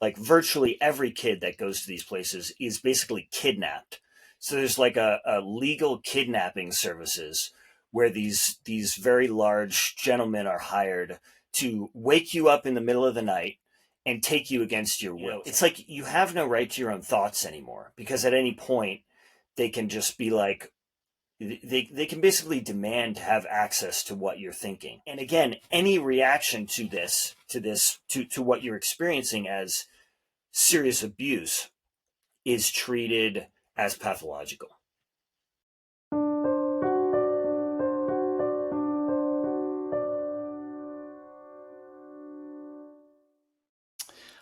like virtually every kid that goes to these places is basically kidnapped. So there's like a legal kidnapping services where these very large gentlemen are hired to wake you up in the middle of the night and take you against your will. It's like you have no right to your own thoughts anymore, because at any point they can just be like, they can basically demand to have access to what you're thinking. And again, any reaction to what you're experiencing as serious abuse is treated as pathological.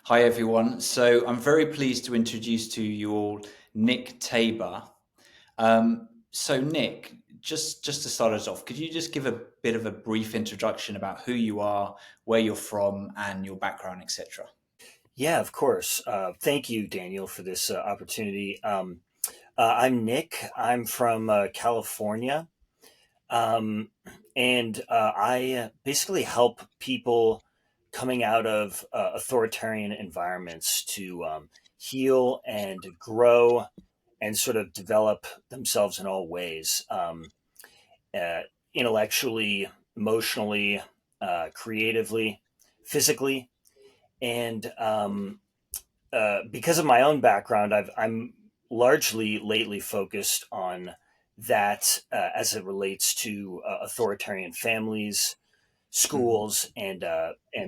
Hi everyone. So I'm very pleased to introduce to you all Nick Tabor. So Nick, just to start us off, could you just give a bit of a brief introduction about who you are, where you're from, and your background, etc.? Yeah, of course. Thank you, Daniel, for this opportunity. I'm Nick. I'm from California. Um, and I basically help people coming out of authoritarian environments to heal and grow and sort of develop themselves in all ways, uh, intellectually, emotionally, creatively, physically. And because of my own background, I'm largely lately focused on that as it relates to authoritarian families, Mm-hmm. schools, and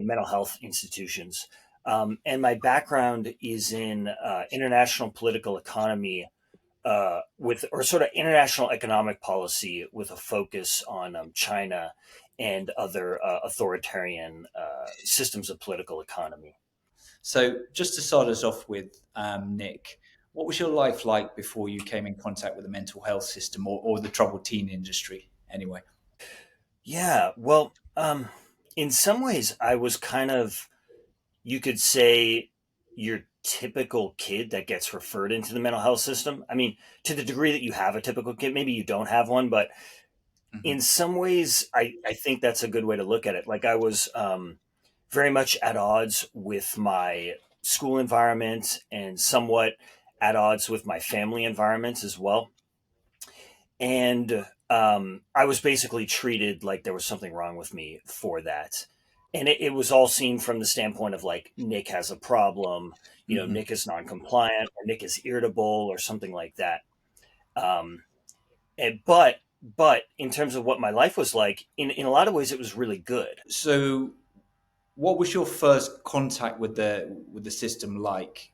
mental health institutions. And my background is in international political economy, with or sort of international economic policy with a focus on China and other authoritarian systems of political economy. So just to start us off with, Nick, what was your life like before you came in contact with the mental health system or the troubled teen industry anyway? Yeah, well, in some ways, I was kind of, you could say, your typical kid that gets referred into the mental health system. I mean, to the degree that you have a typical kid, maybe you don't have one, but Hmm. in some ways, I think that's a good way to look at it. Like I was very much at odds with my school environment and somewhat at odds with my family environment as well. And I was basically treated like there was something wrong with me for that. And it was all seen from the standpoint of like Nick has a problem, Hmm. Nick is non-compliant, or Nick is irritable, or something like that. Um, but in terms of what my life was like, in a lot of ways, it was really good. So what was your first contact with the system like?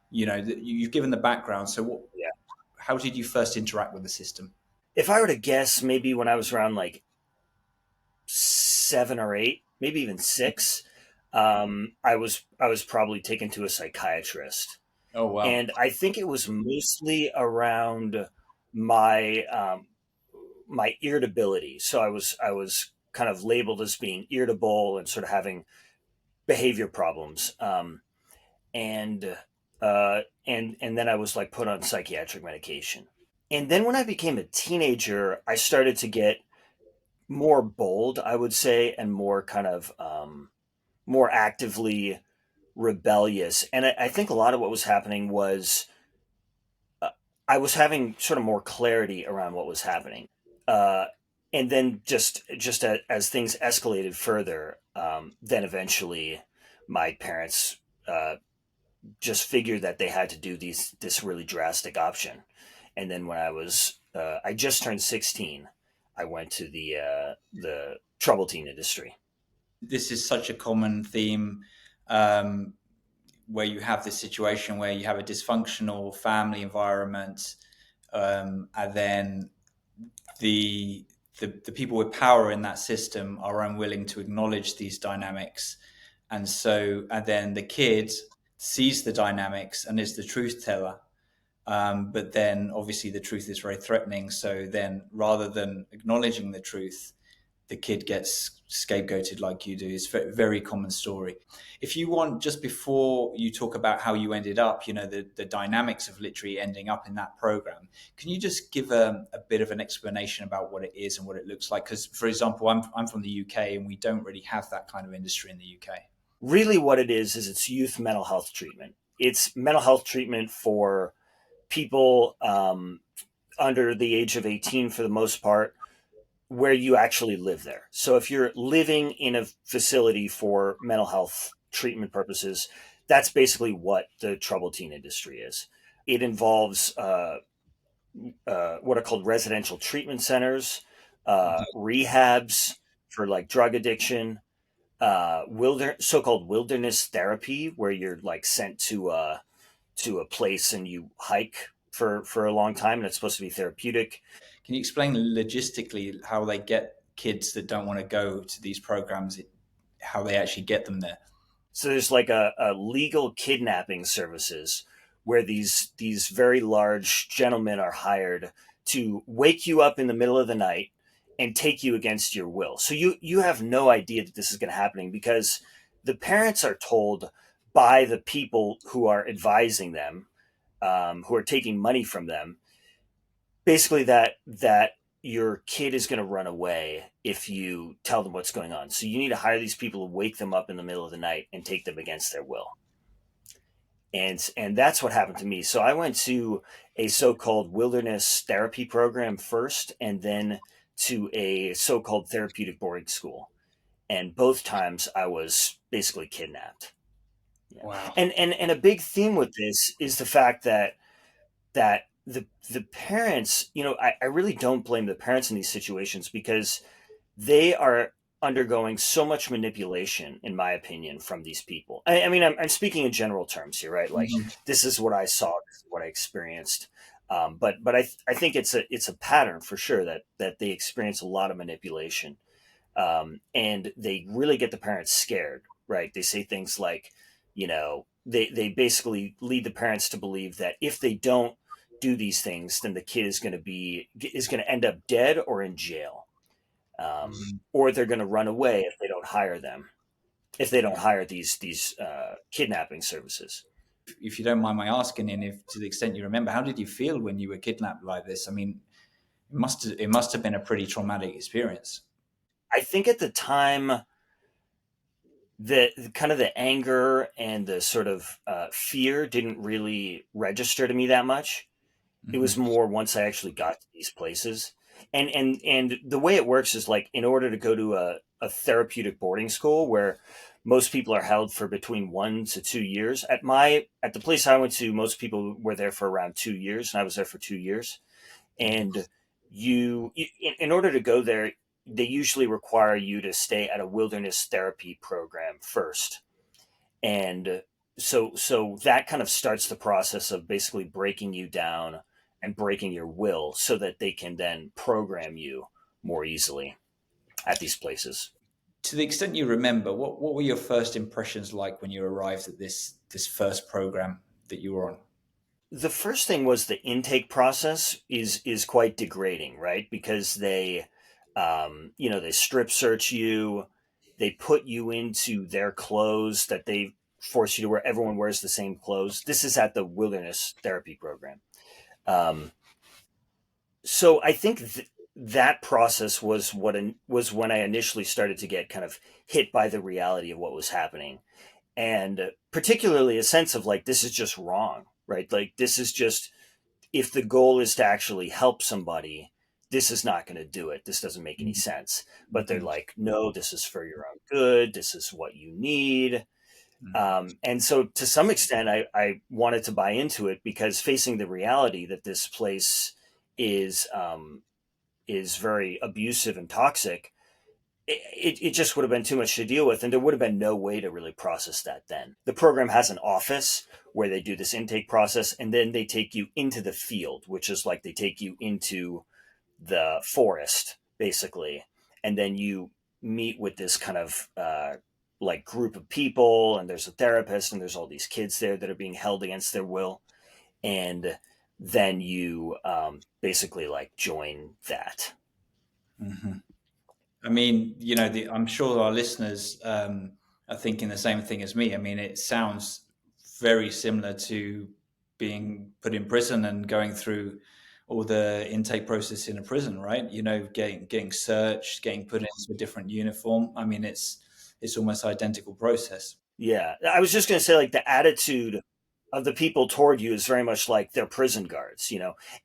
You've given the background. So Yeah. how did you first interact with the system? If I were to guess, maybe when I was around like 7 or 8, maybe even 6, I was probably taken to a psychiatrist, Oh wow. and I think it was mostly around my my irritability. So I was kind of labeled as being irritable and sort of having behavior problems, and then I was like put on psychiatric medication. And then when I became a teenager, I started to get more bold, I would say, and more kind of more actively rebellious. And I think a lot of what was happening was uh, I was having sort of more clarity around what was happening. Uh, and then just as things escalated further, then eventually my parents just figured that they had to do this really drastic option. And then when I just turned 16, I went to the trouble teen industry. This is such a common theme, um, where you have this situation where you have a dysfunctional family environment, and then the, the people with power in that system are unwilling to acknowledge these dynamics, and then the kid sees the dynamics and is the truth teller. But then obviously the truth is very threatening. So then rather than acknowledging the truth, the kid gets scapegoated like you do. It's a very common story. If you want, just before you talk about how you ended up, the dynamics of literally ending up in that program, can you just give a bit of an explanation about what it is and what it looks like? Because, for example, I'm from the UK and we don't really have that kind of industry in the UK. Really, what it is it's youth mental health treatment. It's mental health treatment for people under the age of 18 for the most part, where you actually live there. So if you're living in a facility for mental health treatment purposes, that's basically what the troubled teen industry is. It involves what are called residential treatment centers, rehabs for like drug addiction, so-called wilderness therapy, where you're like sent to a place and you hike for a long time, and it's supposed to be therapeutic. Can you explain logistically how they get kids that don't want to go to these programs, how they actually get them there? So there's like a legal kidnapping services where these very large gentlemen are hired to wake you up in the middle of the night and take you against your will. So you have no idea that this is going to happen because the parents are told by the people who are advising them, who are taking money from them, basically that your kid is going to run away if you tell them what's going on. So you need to hire these people to wake them up in the middle of the night and take them against their will. And that's what happened to me. So I went to a so-called wilderness therapy program first, and then to a so-called therapeutic boarding school. And both times I was basically kidnapped. Yeah. Wow. And a big theme with this is the fact that the parents, I really don't blame the parents in these situations because they are undergoing so much manipulation, in my opinion, from these people. I mean, I'm speaking in general terms here, right? Like, Mhm. this is what I saw, this is what I experienced. But I think it's a pattern for sure that they experience a lot of manipulation, and they really get the parents scared, right? They say things like, they basically lead the parents to believe that if they don't do these things, then the kid is going to end up dead or in jail, or they're going to run away if they don't hire them, if they don't hire these kidnapping services. If you don't mind my asking, and if to the extent you remember, how did you feel when you were kidnapped like this? I mean, it must have been a pretty traumatic experience. I think at the time, the kind of the anger and the sort of fear didn't really register to me that much. It was Hmm. more once I actually got to these places. And the way it works is like, in order to go to a therapeutic boarding school where most people are held for between 1 to 2 years. At the place I went to, most people were there for around 2 years, and I was there for 2 years. And in order to go there, they usually require you to stay at a wilderness therapy program first. And so that kind of starts the process of basically breaking you down and breaking your will so that they can then program you more easily at these places. To the extent you remember, what were your first impressions like when you arrived at this first program that you were on? The first thing was the intake process is quite degrading, right? Because they strip search you, they put you into their clothes that they force you to wear. Everyone wears the same clothes. This is at the wilderness therapy program. Um, so I think that process was when I initially started to get kind of hit by the reality of what was happening, and particularly a sense of like, this is just wrong, right? Like, this is just, if the goal is to actually help somebody, this is not going to do it. This doesn't make any sense. But they're Mm-hmm. like, no, this is for your own good. This is what you need. And so to some extent, I wanted to buy into it because facing the reality that this place is um, is very abusive and toxic, it just would have been too much to deal with, and there would have been no way to really process that then. The program has an office where they do this intake process, and then they take you into the field, which is like they take you into the forest, basically, and then you meet with this kind of like group of people, and there's a therapist, and there's all these kids there that are being held against their will, and then you basically like join that. Mm-hmm. I mean, I'm sure our listeners are thinking the same thing as me. I mean, it sounds very similar to being put in prison and going through all the intake process in a prison, right? Getting searched, getting put into a different uniform. I mean, it's almost identical process. Yeah, I was just going to say, like, the attitude of the people toward you is very much like they're prison guards,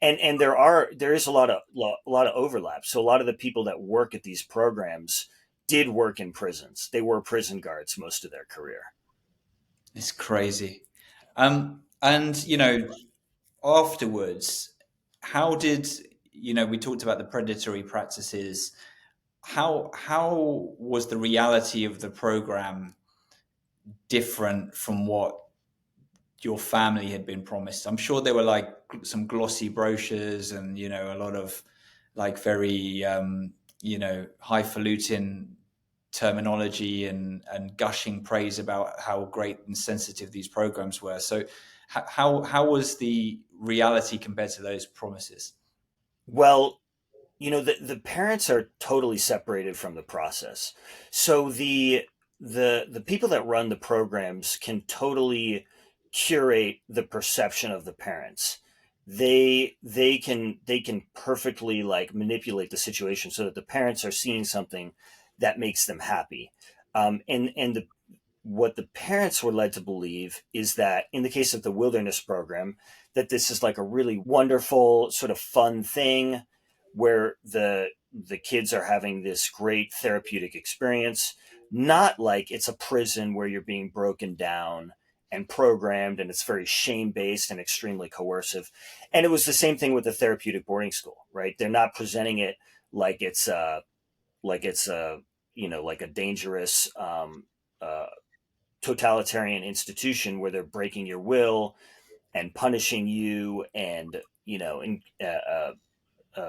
and there is a lot of overlap. So a lot of the people that work at these programs did work in prisons. They were prison guards most of their career. It's crazy. And afterwards, how did we talked about the predatory practices. How was the reality of the program different from what your family had been promised? I'm sure there were like some glossy brochures and a lot of like very highfalutin terminology and gushing praise about how great and sensitive these programs were. So how was the reality compared to those promises? Well, the parents are totally separated from the process. So the people that run the programs can totally curate the perception of the parents. They can perfectly like manipulate the situation so that the parents are seeing something that makes them happy. And what the parents were led to believe is that in the case of the wilderness program, that this is like a really wonderful sort of fun thing where the kids are having this great therapeutic experience, not like it's a prison where you're being broken down and programmed and it's very shame based and extremely coercive. And it was the same thing with the therapeutic boarding school, right? They're not presenting it like it's like a dangerous uh, totalitarian institution where they're breaking your will and punishing you and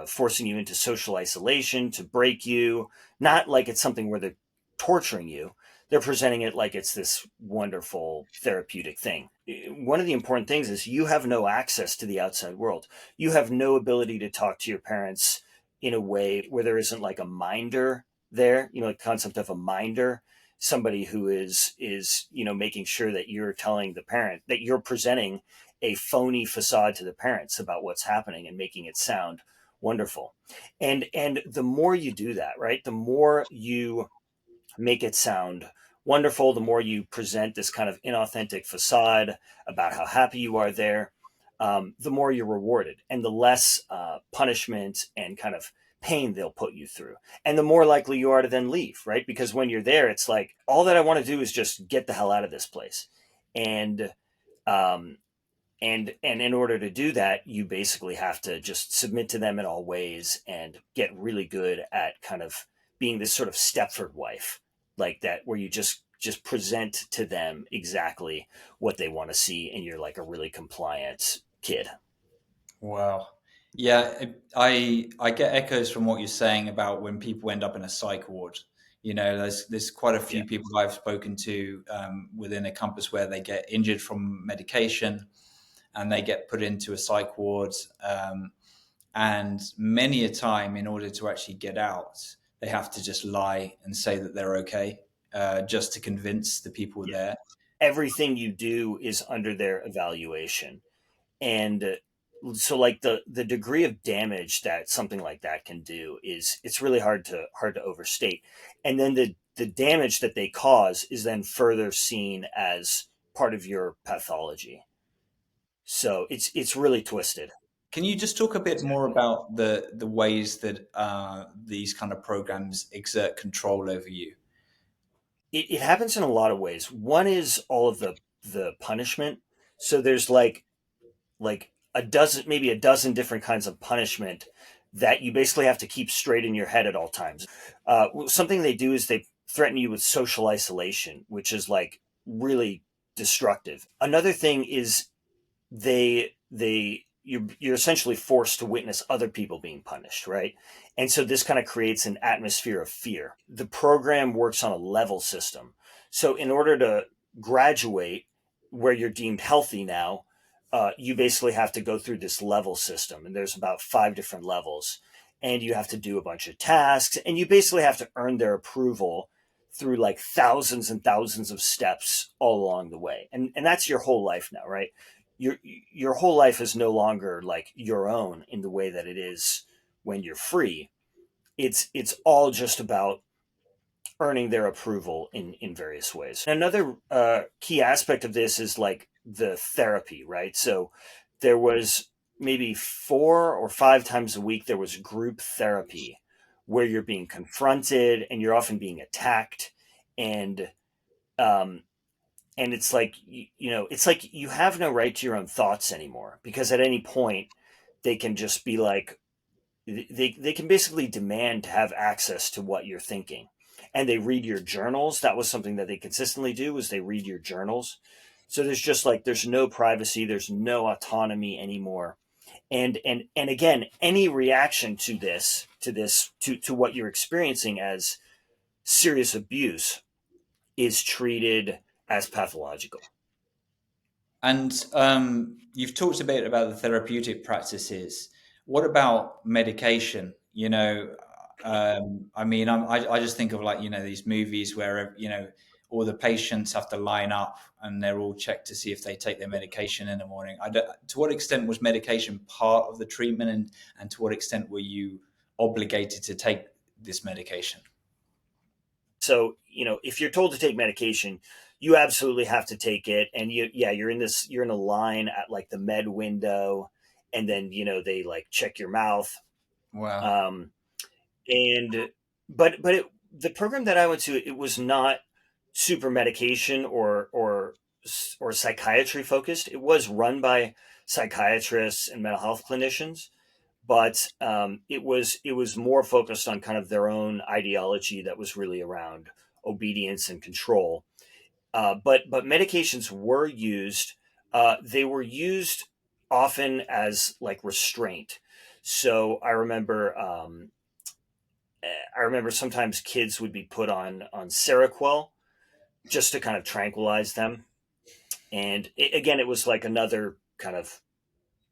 forcing you into social isolation to break you. Not like it's something where they're torturing you. They're presenting it like it's this wonderful therapeutic thing. One of the important things is you have no access to the outside world. You have no ability to talk to your parents in a way where there isn't like a minder there, like the concept of a minder, somebody who is making sure that you're telling the parent that you're presenting a phony facade to the parents about what's happening and making it sound wonderful. And the more you do that, right, the more you make it sound wonderful, the more you present this kind of inauthentic facade about how happy you are there, the more you're rewarded and the less punishment and kind of pain they'll put you through, and the more likely you are to then leave, right? Because when you're there, it's like all that I want to do is just get the hell out of this place. And um, and and in order to do that, you basically have to just submit to them in all ways and get really good at kind of being this sort of Stepford wife, like that, where you just present to them exactly what they want to see, and you're like a really compliant kid. Wow. Yeah, I get echoes from what you're saying about when people end up in a psych ward. There's quite a Yeah. few people I've spoken to within a campus where they get injured from medication and they get put into a psych ward. And many a time, in order to actually get out, they have to just lie and say that they're okay, just to convince the people Yeah. there. Everything you do is under their evaluation. And so like the degree of damage that something like that can do is it's really hard to overstate. And then the damage that they cause is then further seen as part of your pathology. So it's really twisted. Can you just talk a bit more about the ways that these kind of programs exert control over you? It happens in a lot of ways. One is all of the punishment. So there's like a dozen, maybe a dozen different kinds of punishment that you basically have to keep straight in your head at all times. Something they do is they threaten you with social isolation, which is like really destructive. Another thing is you're essentially forced to witness other people being punished, right? And so this kind of creates an atmosphere of fear. The program works on a level system. So in order to graduate where you're deemed healthy now, you basically have to go through this level system, and there's about 5 different levels, and you have to do a bunch of tasks, and you basically have to earn their approval through like thousands and thousands of steps all along the way, and that's your whole life now, right? Your whole life is no longer like your own in the way that it is when you're free. It's all just about earning their approval in various ways. Another key aspect of this is like the therapy, right? So there was maybe 4 or 5 times a week there was group therapy where you're being confronted and you're often being attacked, and um, and it's like it's like you have no right to your own thoughts anymore, because at any point they can just be like, they can basically demand to have access to what you're thinking, and they read your journals. That was something that they consistently do, was they read your journals. So there's just like, there's no privacy, there's no autonomy anymore. And again, any reaction to to what you're experiencing as serious abuse is treated as pathological. And you've talked a bit about the therapeutic practices. What about medication? I mean, I just think of, like, these movies where, all the patients have to line up and they're all checked to see if they take their medication in the morning. To what extent was medication part of the treatment, and to what extent were you obligated to take this medication? So, if you're told to take medication, you absolutely have to take it. And you're in a line at like the med window, and then, they like check your mouth. Wow. Um, and, the program that I went to, it was not super medication or psychiatry focused. It was run by psychiatrists and mental health clinicians, but it was more focused on kind of their own ideology that was really around obedience and control. But medications were used. They were used often as like restraint. So I remember sometimes kids would be put on Seroquel just to kind of tranquilize them, and again, it was like another kind of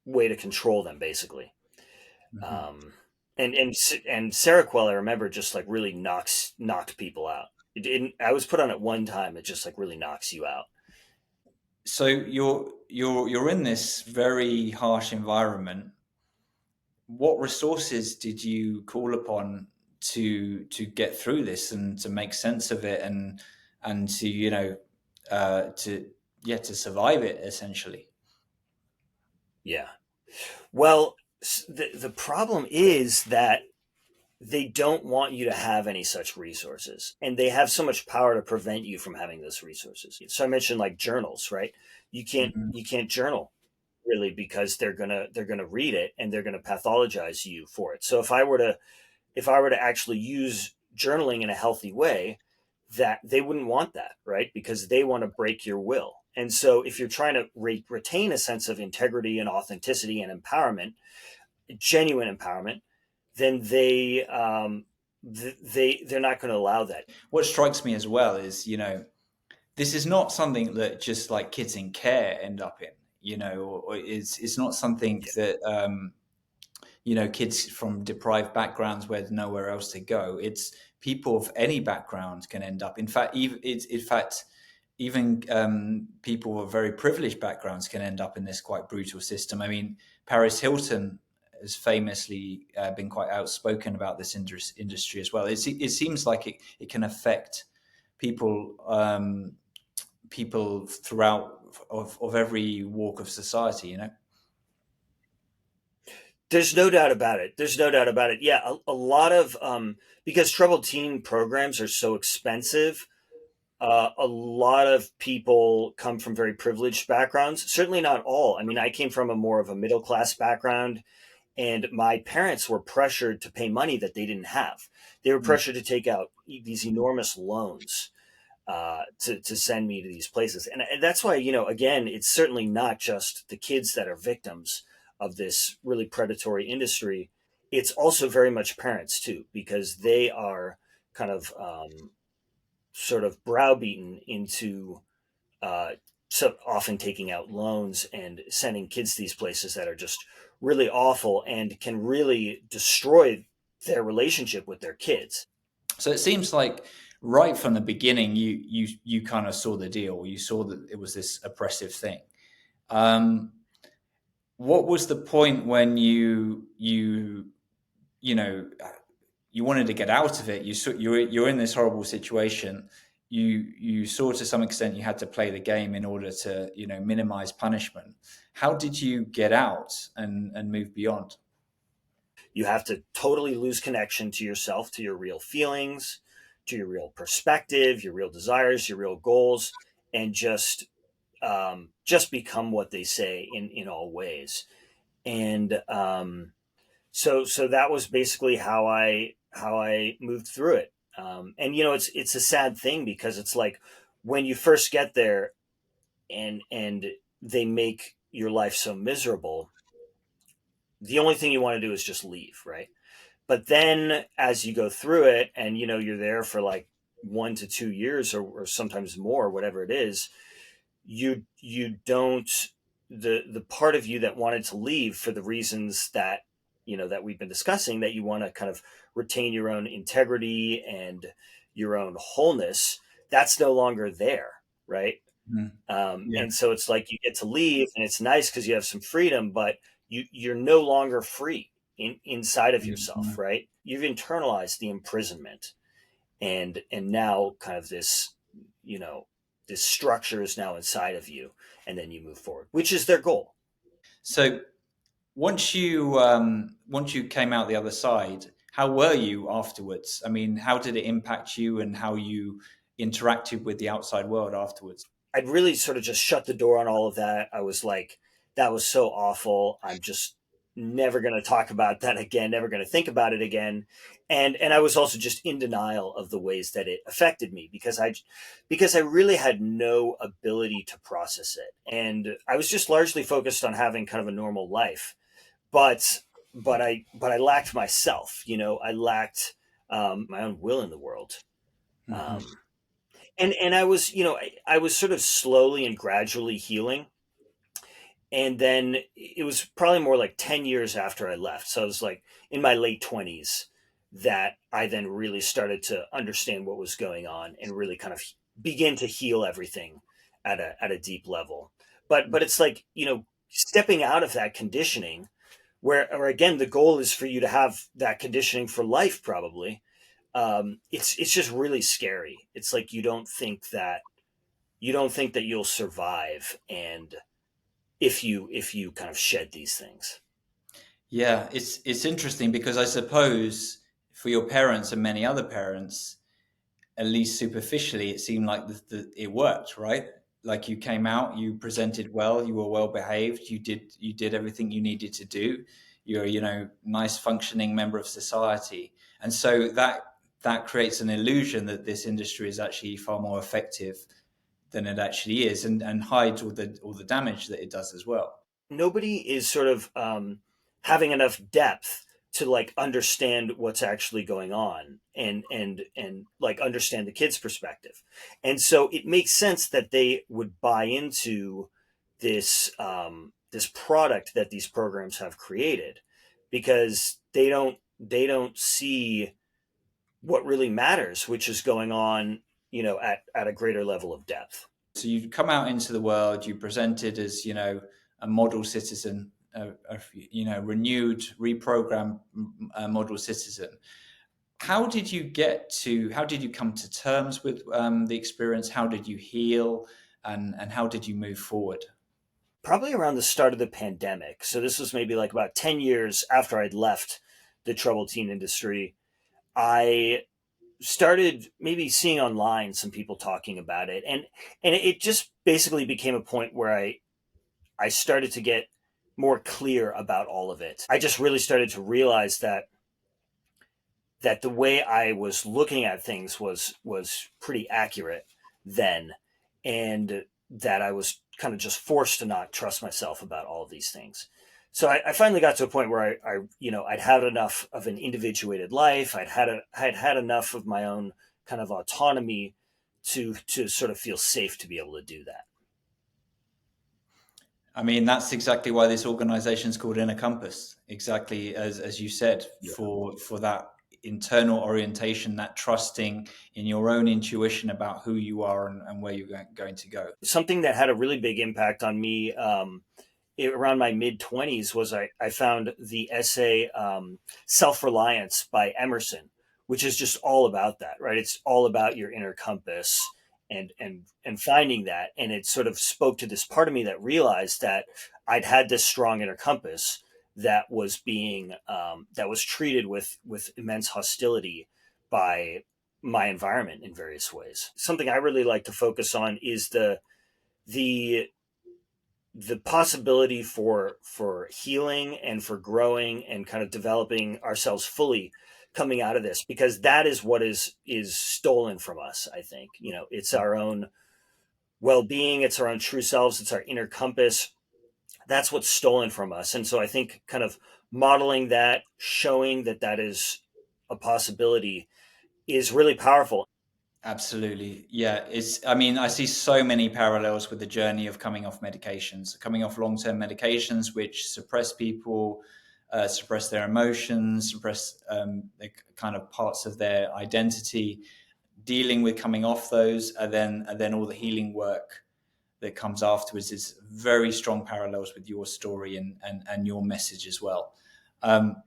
way to control them, basically. Mhm. Um, and Seroquel, I remember, just like really knocked people out. It didn't. I was put on it one time. It just like really knocks you out. So you're in this very harsh environment. What resources did you call upon to get through this and to make sense of it, and to to to survive it, essentially? Yeah. Well, the problem is that they don't want you to have any such resources, and they have so much power to prevent you from having those resources. So I mentioned like journals, right? You can't Mhm. you can't journal, really, because they're gonna read it and they're gonna pathologize you for it. So if I were to actually use journaling in a healthy way, that they wouldn't want that, right? Because they want to break your will. And so if you're trying to retain a sense of integrity and authenticity and empowerment, genuine empowerment, then they're not going to allow that. What strikes me as well is, this is not something that just like kids in care end up in, or it's not something Yeah. that kids from deprived backgrounds where there's nowhere else to go. It's people of any background can end up. In fact, even people with very privileged backgrounds can end up in this quite brutal system. I mean, Paris Hilton has famously been quite outspoken about this industry as well. It seems like it can affect people people throughout of every walk of society. There's no doubt about it. There's no doubt about it. Yeah, a lot of because troubled teen programs are so expensive. A lot of people come from very privileged backgrounds. Certainly not all. I mean, I came from a more of a middle class background, and my parents were pressured to pay money that they didn't have. They were pressured to take out these enormous loans to send me to these places, and that's why, again, it's certainly not just the kids that are victims of this really predatory industry. It's also very much parents too, because they are kind of sort of browbeaten into uh, so often taking out loans and sending kids to these places that are just really awful and can really destroy their relationship with their kids. So it seems like right from the beginning, you kind of saw the deal. You saw that it was this oppressive thing. Um, what was the point when you know you wanted to get out of it. You're in this horrible situation. You saw to some extent you had to play the game in order to minimize punishment. How did you get out and move beyond? You have to totally lose connection to yourself, to your real feelings, to your real perspective, your real desires, your real goals, and just become what they say in all ways. And so that was basically how I moved through it. And it's a sad thing because it's like when you first get there and they make your life so miserable, the only thing you want to do is just leave, right? But then as you go through it and you're there for like 1 to 2 years or sometimes more, whatever it is, you don't the part of you that wanted to leave for the reasons that we've been discussing, that you want to kind of retain your own integrity and your own wholeness, that's no longer there, right? Mm. Yeah. And so it's like you get to leave and it's nice because you have some freedom, but you're no longer free inside of yourself, Mhm. right? You've internalized the imprisonment, and now kind of you know this structure is now inside of you, and then you move forward, which is their goal. So once you came out the other side, how were you afterwards? I mean, how did it impact you and how you interacted with the outside world afterwards? I'd really sort of just shut the door on all of that. I was like, that was so awful. I'm just never going to talk about that again, never going to think about it again. And I was also just in denial of the ways that it affected me because I really had no ability to process it. And I was just largely focused on having kind of a normal life. But but I lacked myself, I lacked my own will in the world. Hmm. Um, and I was, I was sort of slowly and gradually healing. And then it was probably more like 10 years after I left. So I was like in my late 20s that I then really started to understand what was going on and really kind of begin to heal everything at a deep level. But it's like, stepping out of that conditioning where, or again, the goal is for you to have that conditioning for life, probably. It's just really scary. It's like you don't think that you'll survive, and if you kind of shed these things. Yeah, it's interesting because I suppose for your parents and many other parents, at least superficially, it seemed like it worked, right? Like you came out, you presented well, you were well behaved, you did everything you needed to do. You're nice functioning member of society, and so that creates an illusion that this industry is actually far more effective than it actually is, and hides all the damage that it does as well. Nobody is sort of having enough depth to like understand what's actually going on, and like understand the kid's perspective. And so it makes sense that they would buy into this product that these programs have created, because they don't see what really matters, which is going on, at a greater level of depth. So you come out into the world, you presented as a model citizen, renewed, reprogrammed model citizen. How did you come to terms with the experience? How did you heal, and how did you move forward? Probably around the start of the pandemic. So this was maybe like about 10 years after I'd left the troubled teen industry. I started maybe seeing online some people talking about it, and it just basically became a point where I started to get more clear about all of it. I just really started to realize that the way I was looking at things was pretty accurate then, and that I was kind of just forced to not trust myself about all of these things. So I finally got to a point where I'd had enough of an individuated life. I'd had enough of my own kind of autonomy to sort of feel safe to be able to do that. I mean, that's exactly why this organization is called Inner Compass. Exactly as you said, Yeah. for that internal orientation, that trusting in your own intuition about who you are and where you're going to go. Something that had a really big impact on me around my mid 20s was I found the essay Self Reliance by Emerson, which is just all about that, right? It's all about your inner compass and finding that. And it sort of spoke to this part of me that realized that I'd had this strong inner compass that was being that was treated with immense hostility by my environment in various ways. Something I really like to focus on is the the possibility for healing and for growing and kind of developing ourselves fully coming out of this, because that is what is stolen from us. I think, it's our own well-being, it's our own true selves, it's our inner compass. That's what's stolen from us. And so I think kind of modeling that, showing that that is a possibility, is really powerful. Absolutely. Yeah. I mean, I see so many parallels with the journey of coming off medications, coming off long term medications, which suppress people, suppress their emotions, suppress the kind of parts of their identity, dealing with coming off those, and then all the healing work that comes afterwards is very strong parallels with your story and your message as well. Um,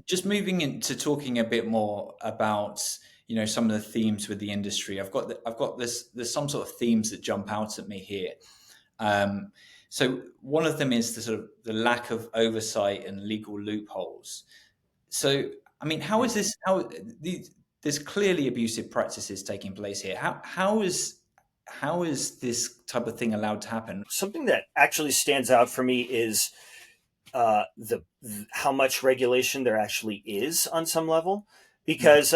just moving into talking a bit more about some of the themes with the industry. I've got this. There's some sort of themes that jump out at me here. Um, so one of them is the sort of the lack of oversight and legal loopholes. So I mean, how is Hmm. this? There's clearly abusive practices taking place here. How is this type of thing allowed to happen? Something that actually stands out for me is the how much regulation there actually is on some level, Mhm. because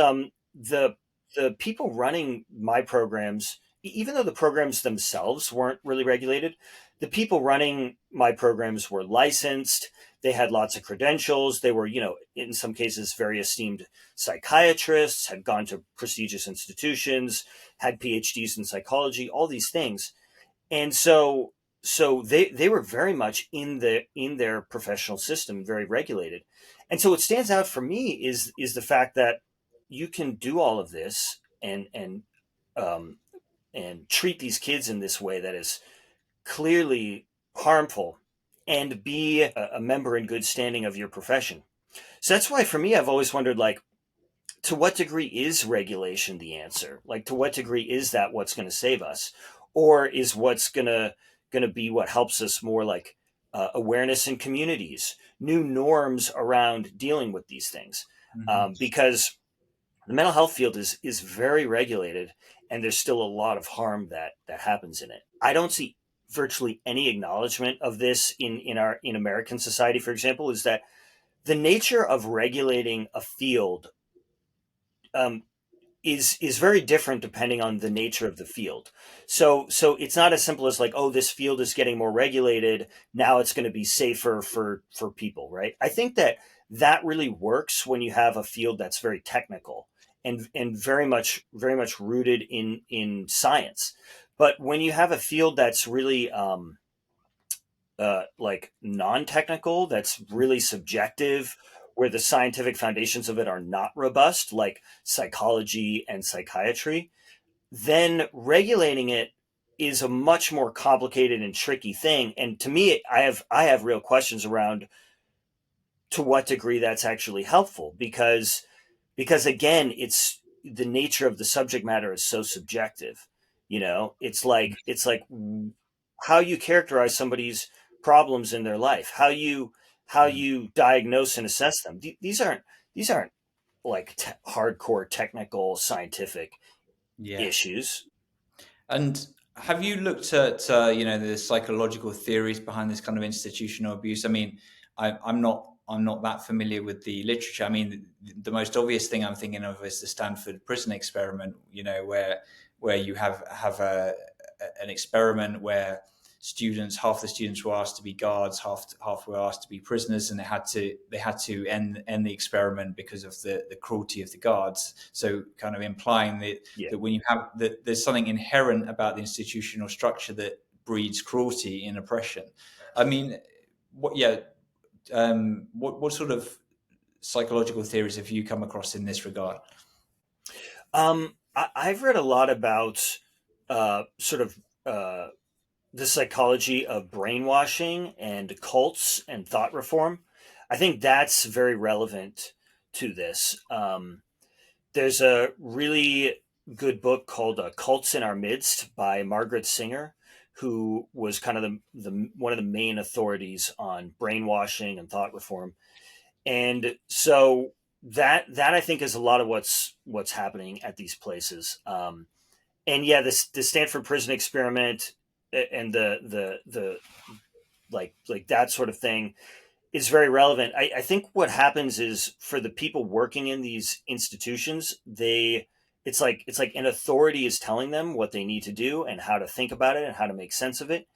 the people running my programs, even though the programs themselves weren't really regulated, the people running my programs were licensed. They had lots of credentials. They were, in some cases, very esteemed psychiatrists, had gone to prestigious institutions, had PhDs in psychology, all these things. And so they were very much in their professional system, very regulated. And so what stands out for me is the fact that you can do all of this um, and treat these kids in this way that is clearly harmful, and be a member in good standing of your profession. So that's why for me I've always wondered, like, to what degree is regulation the answer? Like, to what degree is that what's going to save us, or is what's going to be what helps us more, like awareness in communities, new norms around dealing with these things? Mhm. Because the mental health field is very regulated, and there's still a lot of harm that happens in it. I don't see virtually any acknowledgement of this in American society. For example, is that the nature of regulating a field um, is very different depending on the nature of the field. So it's not as simple as like, oh, this field is getting more regulated, now it's going to be safer for people, right? I think that that really works when you have a field that's very technical and very much rooted in science. But when you have a field that's really like non-technical, that's really subjective, where the scientific foundations of it are not robust, like psychology and psychiatry, then regulating it is a much more complicated and tricky thing. And to me, I have real questions around to what degree that's actually helpful, because again, it's the nature of the subject matter is so subjective. It's like how you characterize somebody's problems in their life, how you diagnose and assess them. These aren't like hardcore technical scientific Yeah. issues. And have you looked at the psychological theories behind this kind of institutional abuse? I mean, I'm not that familiar with the literature. I mean, the most obvious thing I'm thinking of is the Stanford prison experiment. Where you have an experiment where half the students were asked to be guards, half were asked to be prisoners, and they had to end the experiment because of the cruelty of the guards. So kind of implying that Yeah. that when you have that there's something inherent about the institutional structure that breeds cruelty and oppression. I mean, what sort of psychological theories have you come across in this regard? I've read a lot about sort of the psychology of brainwashing and cults and thought reform. I think that's very relevant to this. There's a really good book called Cults in Our Midst by Margaret Singer, who was kind of the one of the main authorities on brainwashing and thought reform. And so that I think is a lot of what's happening at these places. And yeah, this the Stanford prison experiment and the like that sort of thing is very relevant. I think what happens is for the people working in these institutions, it's like an authority is telling them what they need to do and how to think about it and how to make sense of it,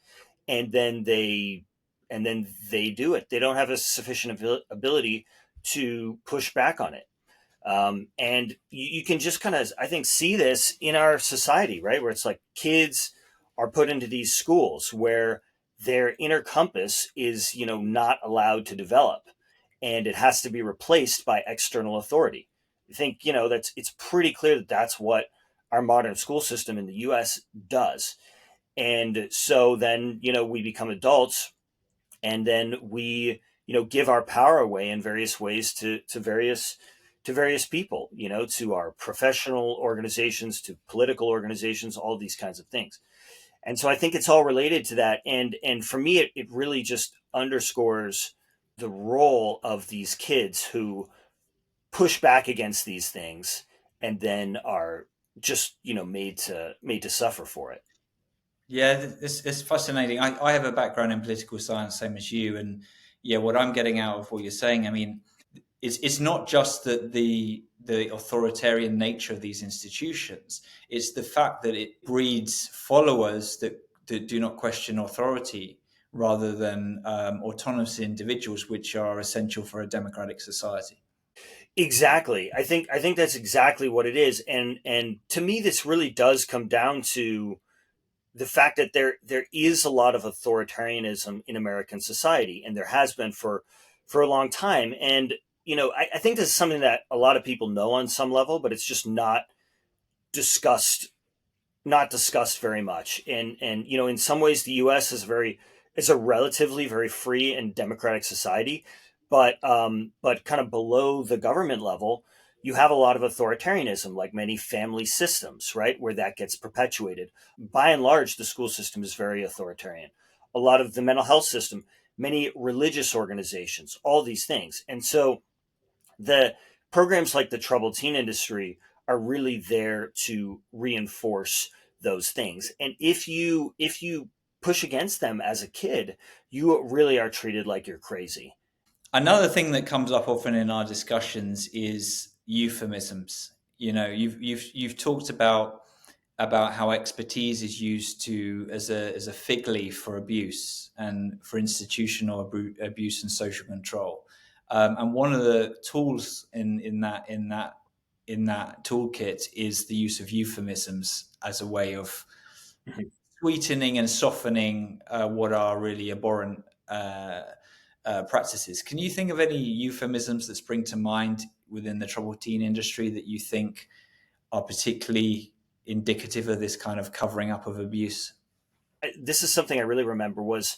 and then they do it. They don't have a sufficient ability to push back on it. And you can just kind of, I think, see this in our society, right? Where it's like kids are put into these schools where their inner compass is, not allowed to develop, and it has to be replaced by external authority. I think, it's pretty clear that that's what our modern school system in the U.S. does. And so then, we become adults, and then we give our power away in various ways to various people, to our professional organizations, to political organizations, all these kinds of things. And so I think it's all related to that. And for me, it really just underscores the role of these kids who push back against these things and then are just made to suffer for it. Yeah, it's fascinating. I have a background in political science, same as you, and yeah, what I'm getting out of what you're saying, I mean, it's not just that the authoritarian nature of these institutions; it's the fact that it breeds followers that do not question authority, rather than autonomous individuals, which are essential for a democratic society. Exactly. I think that's exactly what it is. And to me, this really does come down to the fact that there is a lot of authoritarianism in American society, and there has been for a long time. And I think this is something that a lot of people know on some level, but it's just discussed not discussed very much. And in some ways, the U.S. is a relatively very free and democratic society, but kind of below the government level, you have a lot of authoritarianism, like many family systems, right, where that gets perpetuated. By and large, the school system is very authoritarian. A lot of the mental health system, many religious organizations, all these things, and so the programs like the troubled teen industry are really there to reinforce those things. And if you push against them as a kid, you really are treated like you're crazy. Another thing that comes up often in our discussions is euphemisms. You know, you've talked about how expertise is used to as a fig leaf for abuse and for institutional abuse and social control. And one of the tools in that toolkit is the use of euphemisms as a way of Mhm. sweetening and softening what are really abhorrent practices. Can you think of any euphemisms that spring to mind within the troubled teen industry that you think are particularly indicative of this kind of covering up of abuse? This is something I really remember was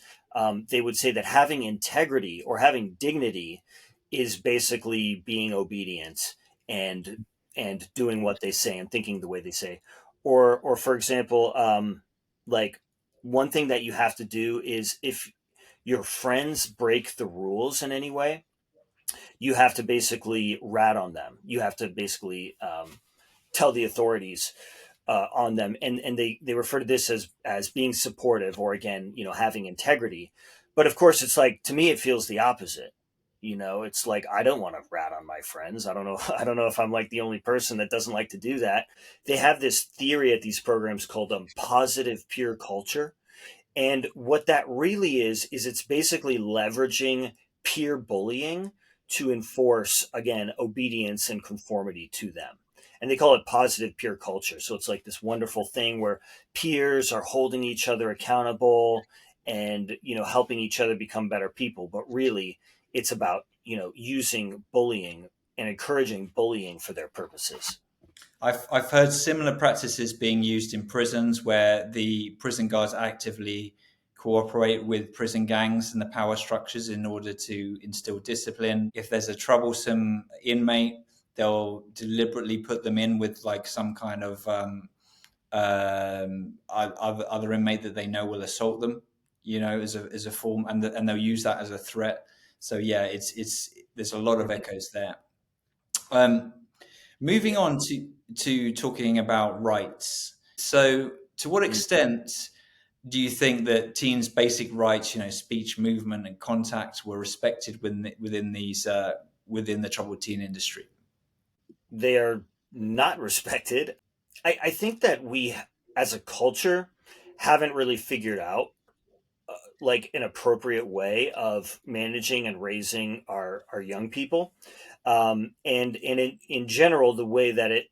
they would say that having integrity or having dignity is basically being obedient and and doing what they say and thinking the way they say. Or for example, like one thing that you have to do is if your friends break the rules in any way, you have to basically rat on them. You have to basically tell the authorities on them, and they refer to this as being supportive, or again, having integrity. But of course, it's like, to me, it feels the opposite. It's like, I don't want to rat on my friends. I don't know. I don't know if I'm like the only person that doesn't like to do that. They have this theory at these programs called positive peer culture, and what that really is it's basically leveraging peer bullying to enforce, again, obedience and conformity to them. And they call it positive peer culture. So it's like this wonderful thing where peers are holding each other accountable and, helping each other become better people. But really, it's about, using bullying and encouraging bullying for their purposes. I've heard similar practices being used in prisons where the prison guards actively cooperate with prison gangs and the power structures in order to instill discipline. If there's a troublesome inmate, they'll deliberately put them in with like some kind of other inmate that they know will assault them, as a form, and they'll use that as a threat. So yeah, it's there's a lot of Mhm. echoes there. Um, Moving Yeah. on to talking about rights. So, to what Mm. extent do you think that teens' basic rights, speech, movement, and contact, were respected within the troubled teen industry? They are not respected. I think that we, as a culture, haven't really figured out like an appropriate way of managing and raising our young people. And in general, the way that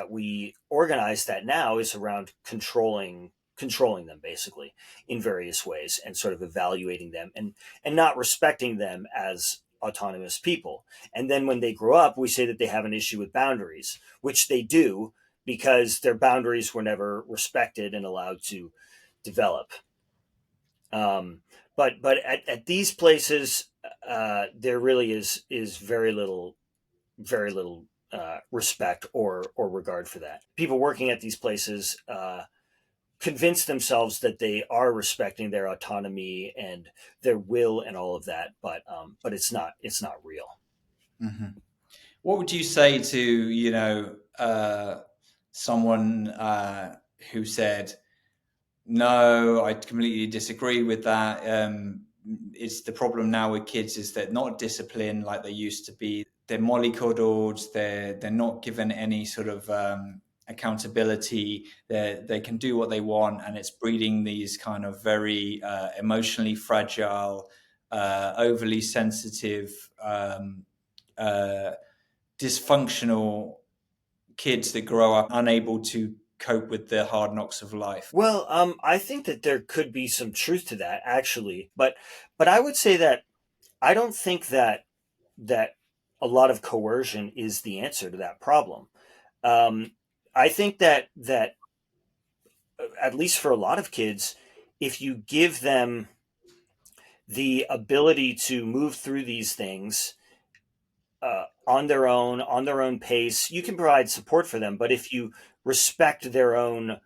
we organize that now is around controlling them basically in various ways, and sort of evaluating them, and not respecting them as autonomous people. And then when they grow up, we say that they have an issue with boundaries, which they do, because their boundaries were never respected and allowed to develop. um, but at these places, there really is very little respect or regard for that. People working at these places convince themselves that they are respecting their autonomy and their will and all of that, but it's not real. Hmm. What would you say to someone who said, "No, I completely disagree with that. It's the problem now with kids is they're not disciplined like they used to be. They're mollycoddled. They're not given any sort of accountability. They can do what they want, and it's breeding these kind of very emotionally fragile, overly sensitive, uh, dysfunctional kids that grow up unable to cope with the hard knocks of life." Well, I think that there could be some truth to that, actually, but I would say that I don't think that a lot of coercion is the answer to that problem. Um, I think that at least for a lot of kids, if you give them the ability to move through these things on their own pace, you can provide support for them. But if you respect their own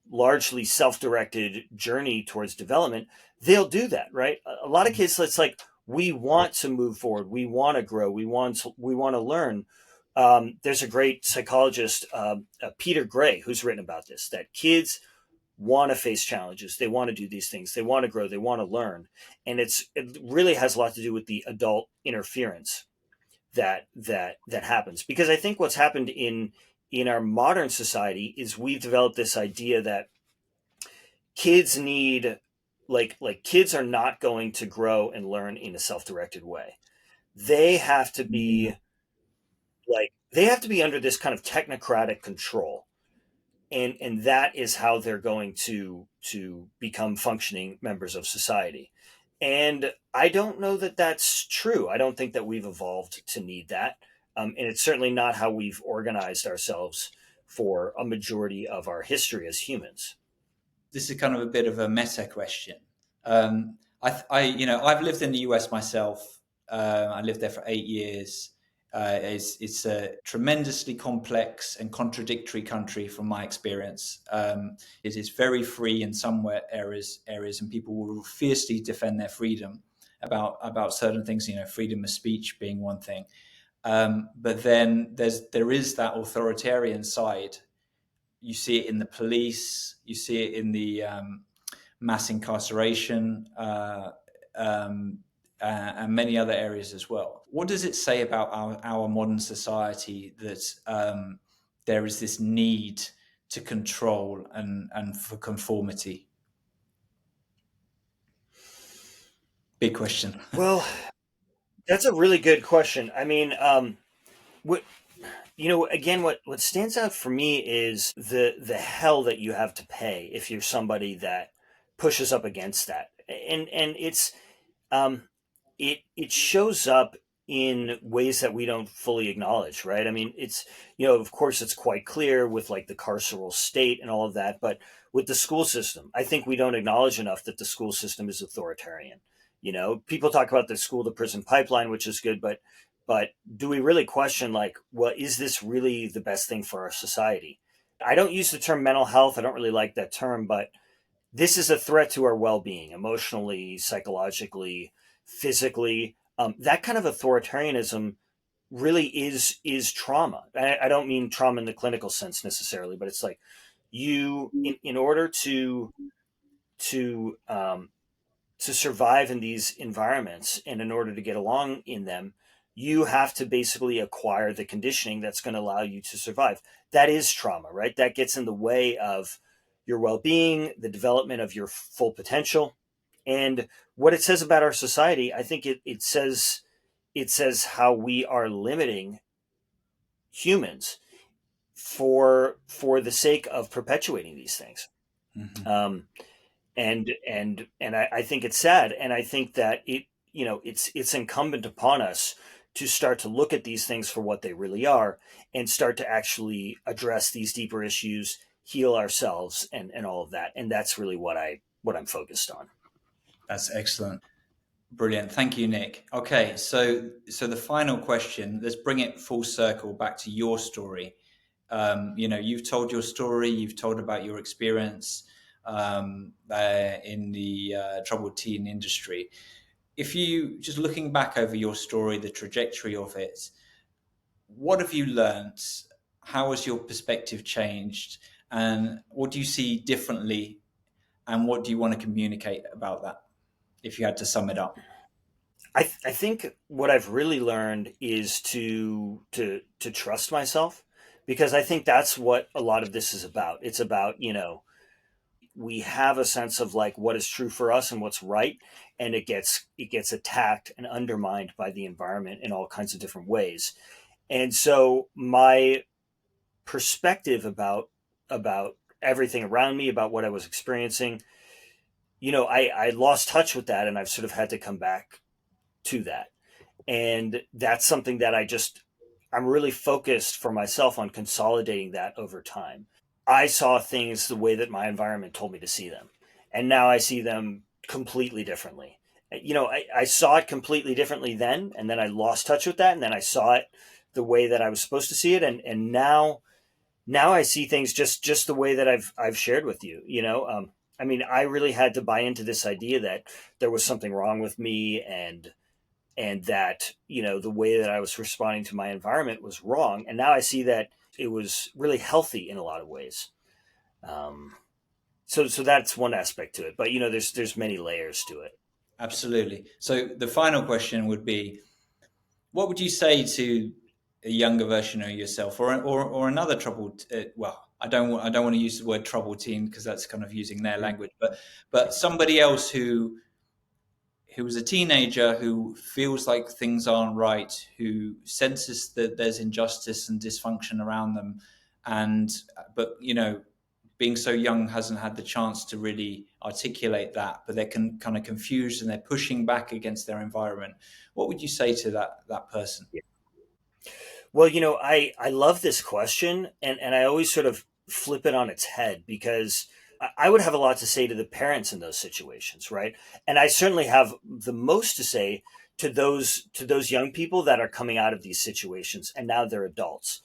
largely self-directed journey towards development, they'll do that, right? A lot of kids, it's like, we want to move forward, we want to grow, we want to learn. There's a great psychologist, Peter Gray, who's written about this, that kids want to face challenges, they want to do these things, they want to grow, they want to learn. And it really has a lot to do with the adult interference that happens, because I think what's happened in our modern society is we've developed this idea that kids need, like kids are not going to grow and learn in a self-directed way. They have to Mm. be they have to be under this kind of technocratic control, and that is how they're going to become functioning members of society. And I don't know that that's true. I don't think that we've evolved to need that. And it's certainly not how we've organized ourselves for a majority of our history as humans. This is kind of a bit of a meta question. I've lived in the US myself. I lived there for 8 years. It's a tremendously complex and contradictory country from my experience. It is very free in some areas, and people will fiercely defend their freedom about certain things. Freedom of speech being one thing, but then there is that authoritarian side. You see it in the police. You see it in the mass incarceration, and many other areas as well. What does it say about our modern society that there is this need to control and for conformity? Big question. Well, that's a really good question. I mean, what again, what stands out for me is the hell that you have to pay if you're somebody that pushes up against that, and um, it shows up in ways that we don't fully acknowledge, right? I mean, of course, it's quite clear with like the carceral state and all of that, but with the school system, I think we don't acknowledge enough that the school system is authoritarian. People talk about the school to prison pipeline, which is good, but but do we really question, like, well, is this really the best thing for our society? I don't use the term mental health. I don't really like that term, but this is a threat to our well-being, emotionally, psychologically, physically. That kind of authoritarianism really is trauma. I don't mean trauma in the clinical sense necessarily, but it's like in order to to survive in these environments and in order to get along in them, you have to basically acquire the conditioning that's going to allow you to survive. That is trauma, right? That gets in the way of your well-being, the development of your full potential. And what it says about our society, I think it says how we are limiting humans for the sake of perpetuating these things. Mm-hmm. Um, and I think it's sad, and I think that it's incumbent upon us to start to look at these things for what they really are, and start to actually address these deeper issues, heal ourselves, and all of that. And that's really what I'm focused on. That's excellent. Brilliant. Thank you, Nick. Okay, so the final question, let's bring it full circle back to your story. You've told your story, you've told about your experience in the troubled teen industry. If you just looking back over your story, the trajectory of it, what have you learned? How has your perspective changed? And what do you see differently? And what do you want to communicate about that, if you had to sum it up? I think what I've really learned is to trust myself, because I think that's what a lot of this is about. It's about, we have a sense of like what is true for us and what's right, and it gets attacked and undermined by the environment in all kinds of different ways. And so my perspective about everything around me, about what I was experiencing, I lost touch with that, and I've sort of had to come back to that. And that's something that I'm really focused for myself on consolidating that over time. I saw things the way that my environment told me to see them. And now I see them completely differently. I saw it completely differently then, and then I lost touch with that, and then I saw it the way that I was supposed to see it, and now I see things just the way that I've shared with you. I mean, I really had to buy into this idea that there was something wrong with me, and that the way that I was responding to my environment was wrong, and now I see that it was really healthy in a lot of ways. Um, so that's one aspect to it, but there's many layers to it. Absolutely. So the final question would be, what would you say to a younger version of yourself, or another troubled? Well, I don't want to use the word troubled teen because that's kind of using their language, but somebody else who is a teenager who feels like things aren't right, who senses that there's injustice and dysfunction around them, and but being so young hasn't had the chance to really articulate that, but they're kind of confused and they're pushing back against their environment. What would you say to that person? Well, I love this question, and I always sort of flip it on its head, because I would have a lot to say to the parents in those situations, right? And I certainly have the most to say to those young people that are coming out of these situations and now they're adults,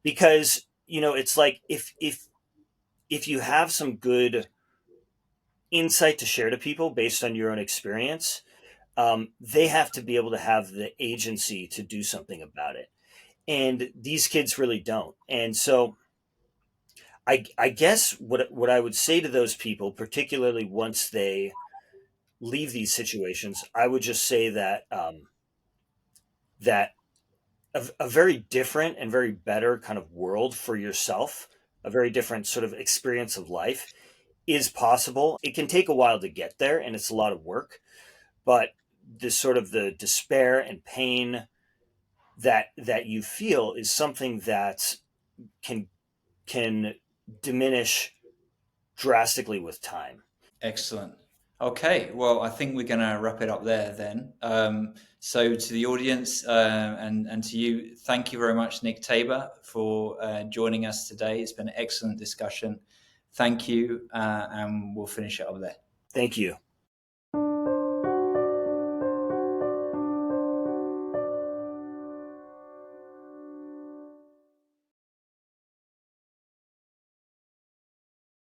because it's like if you have some good insight to share to people based on your own experience, they have to be able to have the agency to do something about it, and these kids really don't. And so I guess what I would say to those people, particularly once they leave these situations, I would just say that a very different and very better kind of world for yourself, a very different sort of experience of life, is possible. It can take a while to get there, and it's a lot of work, but this sort of the despair and pain that you feel is something that can can diminish drastically with time. Excellent. Okay, well, I think we're going to wrap it up there then. So, to the audience and to you, thank you very much, Nick Tabor, for joining us today. It's been an excellent discussion. Thank you, and we'll finish it up there. Thank you.